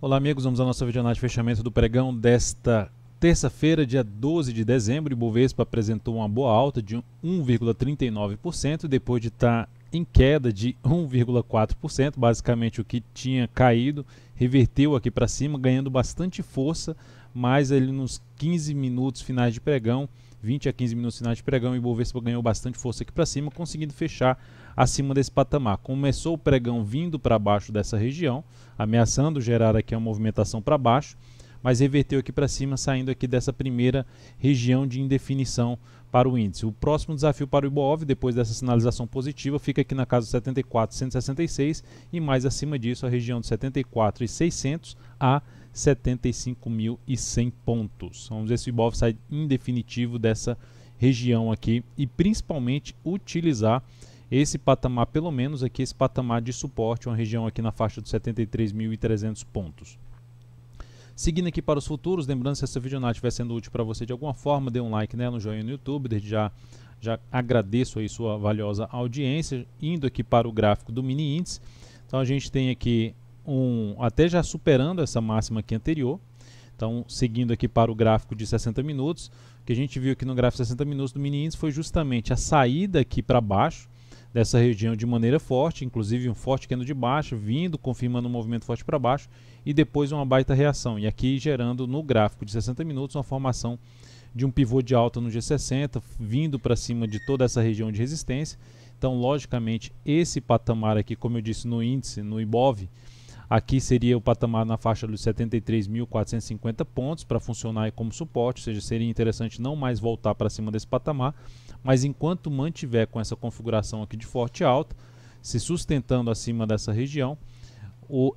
Olá amigos, vamos à nossa videoanálise de fechamento do pregão desta terça-feira, dia 12 de dezembro. O Ibovespa apresentou uma boa alta de 1,39%, depois de estar em queda de 1,4%, basicamente o que tinha caído, reverteu aqui para cima, ganhando bastante força, mas ele nos 15 minutos finais de pregão, 20 a 15 minutos finais de pregão, o Ibovespa ganhou bastante força aqui para cima, conseguindo fechar acima desse patamar. Começou o pregão vindo para baixo dessa região, ameaçando gerar aqui uma movimentação para baixo, mas reverteu aqui para cima, saindo aqui dessa primeira região de indefinição para o índice. O próximo desafio para o Ibov, depois dessa sinalização positiva, fica aqui na casa de 74.166 e mais acima disso a região de 74.600 a 75.100 pontos. Vamos ver se o Ibov sai em definitivo dessa região aqui e principalmente utilizar esse patamar, pelo menos aqui esse patamar de suporte, uma região aqui na faixa de 73.300 pontos. Seguindo aqui para os futuros, lembrando, se essa videoanálise estiver sendo útil para você de alguma forma, dê um like nela, um joinha no YouTube, desde já agradeço aí sua valiosa audiência. Indo aqui para o gráfico do mini índice, então a gente tem aqui até já superando essa máxima aqui anterior. Então, seguindo aqui para o gráfico de 60 minutos, o que a gente viu aqui no gráfico de 60 minutos do mini índice foi justamente a saída aqui para baixo dessa região de maneira forte, inclusive um forte candle de baixa, vindo, confirmando um movimento forte para baixo e depois uma baita reação. E aqui gerando no gráfico de 60 minutos uma formação de um pivô de alta no G60, vindo para cima de toda essa região de resistência. Então, logicamente, esse patamar aqui, como eu disse no índice, no Ibov, aqui seria o patamar na faixa dos 73.450 pontos para funcionar como suporte, ou seja, seria interessante não mais voltar para cima desse patamar, mas enquanto mantiver com essa configuração aqui de forte alta, se sustentando acima dessa região,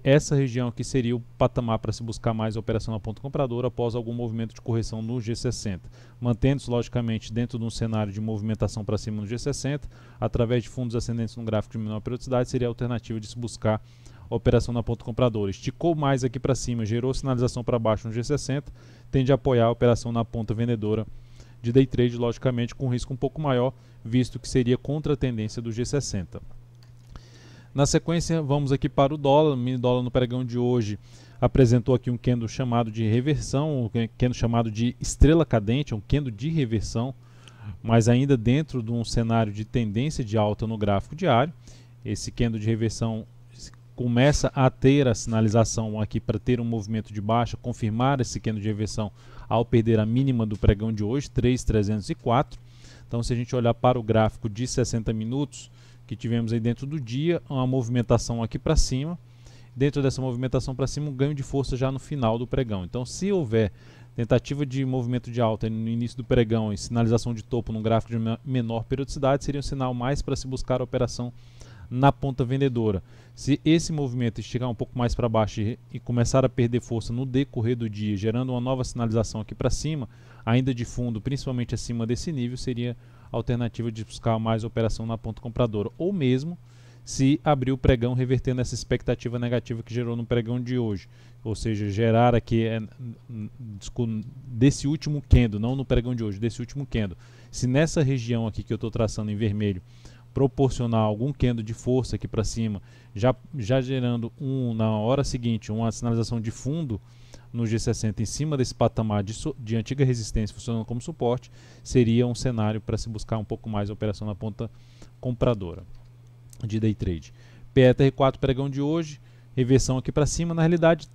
essa região aqui seria o patamar para se buscar mais a operação na ponta compradora após algum movimento de correção no G60, mantendo-se logicamente dentro de um cenário de movimentação para cima no G60, através de fundos ascendentes no gráfico de menor periodicidade, seria a alternativa de se buscar operação na ponta compradora. Esticou mais aqui para cima, gerou sinalização para baixo no G60, tende a apoiar a operação na ponta vendedora de day trade, logicamente com risco um pouco maior, visto que seria contra a tendência do G60. Na sequência, vamos aqui para o dólar. O mini dólar no pregão de hoje apresentou aqui um candle chamado de reversão, um candle chamado de estrela cadente, um candle de reversão, mas ainda dentro de um cenário de tendência de alta no gráfico diário. Esse candle de reversão começa a ter a sinalização aqui para ter um movimento de baixa, confirmar esse candle de reversão ao perder a mínima do pregão de hoje, 3.304. Então, se a gente olhar para o gráfico de 60 minutos, que tivemos aí dentro do dia, uma movimentação aqui para cima. Dentro dessa movimentação para cima, um ganho de força já no final do pregão. Então, se houver tentativa de movimento de alta no início do pregão e sinalização de topo no gráfico de menor periodicidade, seria um sinal mais para se buscar a operação na ponta vendedora. Se esse movimento esticar um pouco mais para baixo e começar a perder força no decorrer do dia, gerando uma nova sinalização aqui para cima, ainda de fundo, principalmente acima desse nível, seria a alternativa de buscar mais operação na ponta compradora, ou mesmo se abrir o pregão revertendo essa expectativa negativa que gerou no pregão de hoje, ou seja, gerar aqui desse último candle, não no pregão de hoje, desse último candle, se nessa região aqui que eu estou traçando em vermelho proporcionar algum candle de força aqui para cima, já gerando na hora seguinte uma sinalização de fundo no G60 em cima desse patamar de antiga resistência funcionando como suporte, seria um cenário para se buscar um pouco mais a operação na ponta compradora de day trade. PETR4 pregão de hoje, reversão aqui para cima. Na realidade,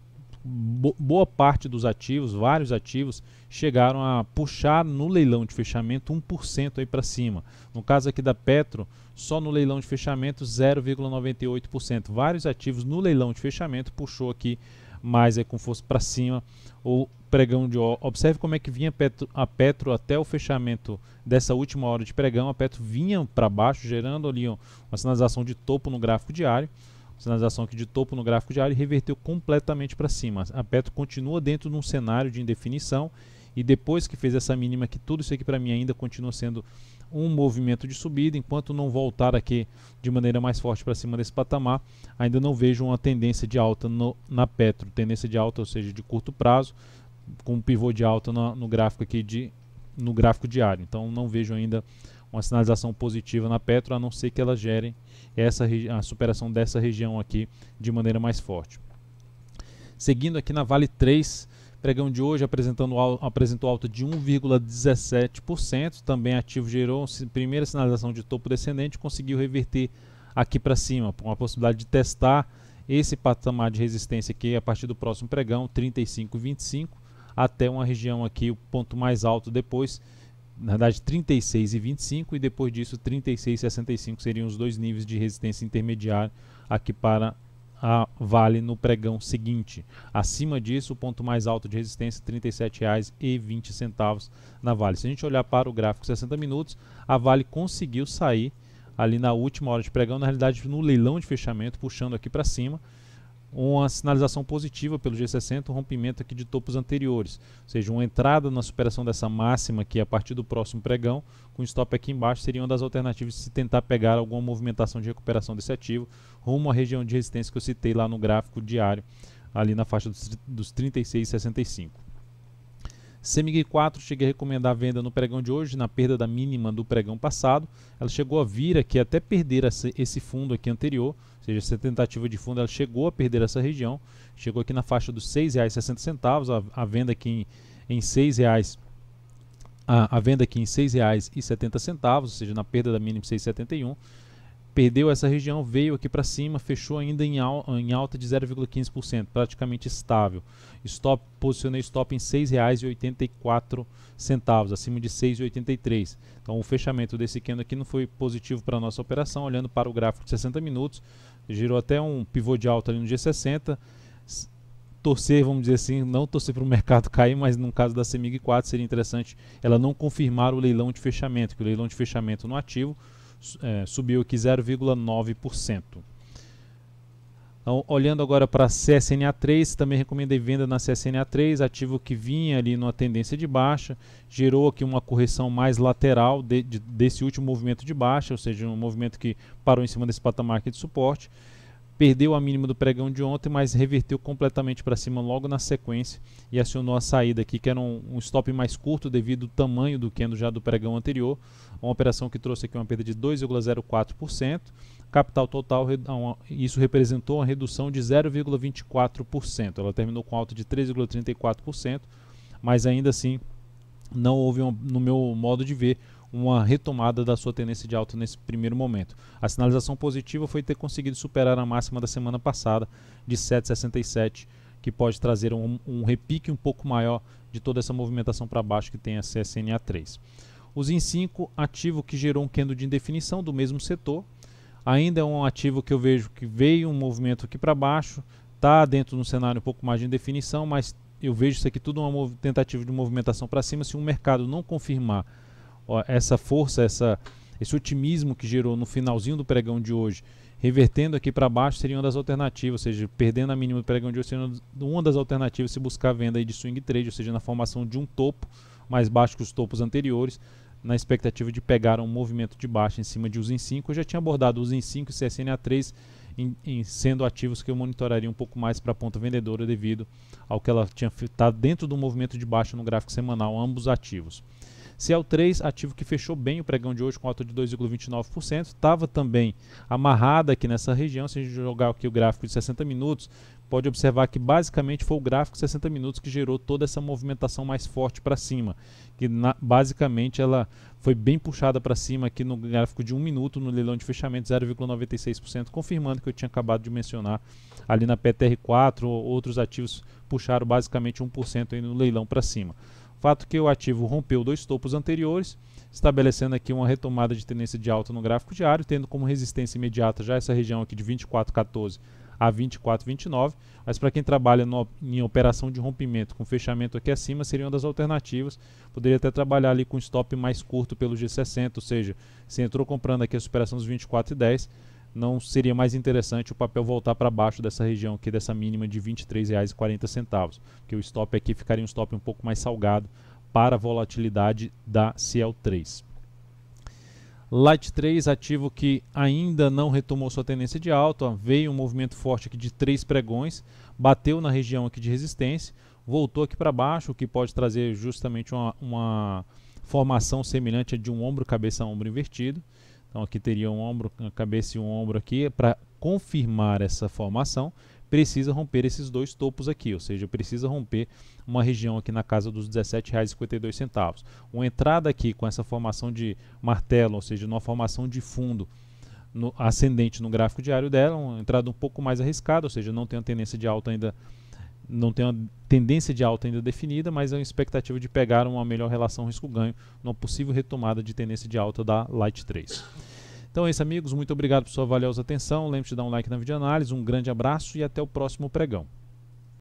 boa parte dos ativos, vários ativos, chegaram a puxar no leilão de fechamento 1% aí para cima. No caso aqui da Petro, só no leilão de fechamento 0,98%. Vários ativos no leilão de fechamento puxou aqui mais aí com força para cima o pregão de hoje. Observe como é que vinha a Petro até o fechamento dessa última hora de pregão. A Petro vinha para baixo, gerando ali uma sinalização de topo no gráfico diário. Sinalização aqui de topo no gráfico diário e reverteu completamente para cima. A Petro continua dentro de um cenário de indefinição e depois que fez essa mínima aqui, tudo isso aqui para mim ainda continua sendo um movimento de subida, enquanto não voltar aqui de maneira mais forte para cima desse patamar, ainda não vejo uma tendência de alta na Petro, tendência de alta, ou seja, de curto prazo, com um pivô de alta no gráfico aqui no gráfico diário. Então não vejo ainda uma sinalização positiva na Petro, a não ser que ela gere a superação dessa região aqui de maneira mais forte. Seguindo aqui na Vale 3, pregão de hoje apresentou alta de 1,17%, também ativo gerou primeira sinalização de topo descendente, conseguiu reverter aqui para cima, com a possibilidade de testar esse patamar de resistência aqui a partir do próximo pregão, 35,25, até uma região aqui, o ponto mais alto depois, na verdade 36,25, e depois disso 36,65 seriam os dois níveis de resistência intermediária aqui para a Vale no pregão seguinte. Acima disso, o ponto mais alto de resistência, R$ 37,20 na Vale. Se a gente olhar para o gráfico 60 minutos, a Vale conseguiu sair ali na última hora de pregão, na realidade no leilão de fechamento, puxando aqui para cima, uma sinalização positiva pelo G60, um rompimento aqui de topos anteriores, ou seja, uma entrada na superação dessa máxima aqui a partir do próximo pregão, com stop aqui embaixo, seria uma das alternativas se tentar pegar alguma movimentação de recuperação desse ativo, rumo à região de resistência que eu citei lá no gráfico diário, ali na faixa dos 36,65. CEMIG 4, cheguei a recomendar a venda no pregão de hoje, na perda da mínima do pregão passado. Ela chegou a vir aqui até perder esse fundo aqui anterior, ou seja, essa tentativa de fundo ela chegou a perder essa região, chegou aqui na faixa dos R$ 6,60, a venda aqui em R$ 6,00, a venda aqui em R$ 6,70, ou seja, na perda da mínima 6,71. Perdeu essa região, veio aqui para cima, fechou ainda em alta de 0,15%, praticamente estável. Posicionei stop em R$ 6,84, acima de 6,83. Então o fechamento desse candle aqui não foi positivo para a nossa operação. Olhando para o gráfico de 60 minutos, girou até um pivô de alta ali no G60. Torcer, vamos dizer assim, não torcer para o mercado cair, mas no caso da CEMIG 4 seria interessante ela não confirmar o leilão de fechamento, que o leilão de fechamento no ativo subiu aqui 0,9%. Então, olhando agora para a CSNA3, também recomendei venda na CSNA3, ativo que vinha ali numa tendência de baixa, gerou aqui uma correção mais lateral desse último movimento de baixa, ou seja, um movimento que parou em cima desse patamar aqui de suporte, perdeu a mínima do pregão de ontem, mas reverteu completamente para cima logo na sequência e acionou a saída aqui, que era um stop mais curto devido ao tamanho do candle já do pregão anterior, uma operação que trouxe aqui uma perda de 2,04%, capital total, isso representou uma redução de 0,24%, ela terminou com alta de 3,34%, mas ainda assim não houve, no meu modo de ver, uma retomada da sua tendência de alta nesse primeiro momento. A sinalização positiva foi ter conseguido superar a máxima da semana passada de 7,67, que pode trazer um repique um pouco maior de toda essa movimentação para baixo que tem a CSNA3. O ZIN5, ativo que gerou um candle de indefinição do mesmo setor, ainda é um ativo que eu vejo que veio um movimento aqui para baixo, está dentro de um cenário um pouco mais de indefinição, mas eu vejo isso aqui tudo uma tentativa de movimentação para cima. Se o mercado não confirmar essa força, esse otimismo que gerou no finalzinho do pregão de hoje, revertendo aqui para baixo, seria uma das alternativas, ou seja, perdendo a mínima do pregão de hoje, seria uma das alternativas se buscar a venda aí de swing trade, ou seja, na formação de um topo mais baixo que os topos anteriores, na expectativa de pegar um movimento de baixa em cima de ZIN5. Eu já tinha abordado o ZIN5 e CSNA3 sendo ativos que eu monitoraria um pouco mais para a ponta vendedora devido ao que ela tinha estado dentro do movimento de baixa no gráfico semanal, ambos ativos. CL3, ativo que fechou bem o pregão de hoje com alta de 2,29%, estava também amarrada aqui nessa região. Se a gente jogar aqui o gráfico de 60 minutos, pode observar que basicamente foi o gráfico de 60 minutos que gerou toda essa movimentação mais forte para cima, que basicamente ela foi bem puxada para cima aqui no gráfico de 1 minuto, no leilão de fechamento 0,96%, confirmando que eu tinha acabado de mencionar ali na PTR4, outros ativos puxaram basicamente 1% aí no leilão para cima. Fato que o ativo rompeu dois topos anteriores, estabelecendo aqui uma retomada de tendência de alta no gráfico diário, tendo como resistência imediata já essa região aqui de 24,14 a 24,29, mas para quem trabalha em operação de rompimento com fechamento aqui acima, seria uma das alternativas. Poderia até trabalhar ali com stop mais curto pelo G60, ou seja, se entrou comprando aqui a superação dos 24,10, não seria mais interessante o papel voltar para baixo dessa região aqui, dessa mínima de R$ 23,40, porque o stop aqui ficaria um stop um pouco mais salgado para a volatilidade da CL3. Light 3, ativo que ainda não retomou sua tendência de alta, veio um movimento forte aqui de 3 pregões, bateu na região aqui de resistência, voltou aqui para baixo, o que pode trazer justamente uma formação semelhante a de um ombro, cabeça, ombro invertido. Então aqui teria um ombro, cabeça e um ombro aqui para confirmar essa formação. precisa romper esses dois topos aqui, ou seja, precisa romper uma região aqui na casa dos R$ 17,52. Uma entrada aqui com essa formação de martelo, ou seja, uma formação de fundo ascendente no gráfico diário dela, uma entrada um pouco mais arriscada, ou seja, não tem uma tendência de alta ainda, não tem uma tendência de alta ainda definida, mas é uma expectativa de pegar uma melhor relação risco-ganho numa possível retomada de tendência de alta da Light 3. Então é isso, amigos, muito obrigado por sua valiosa atenção, lembre-se de dar um like na videoanálise, um grande abraço e até o próximo pregão.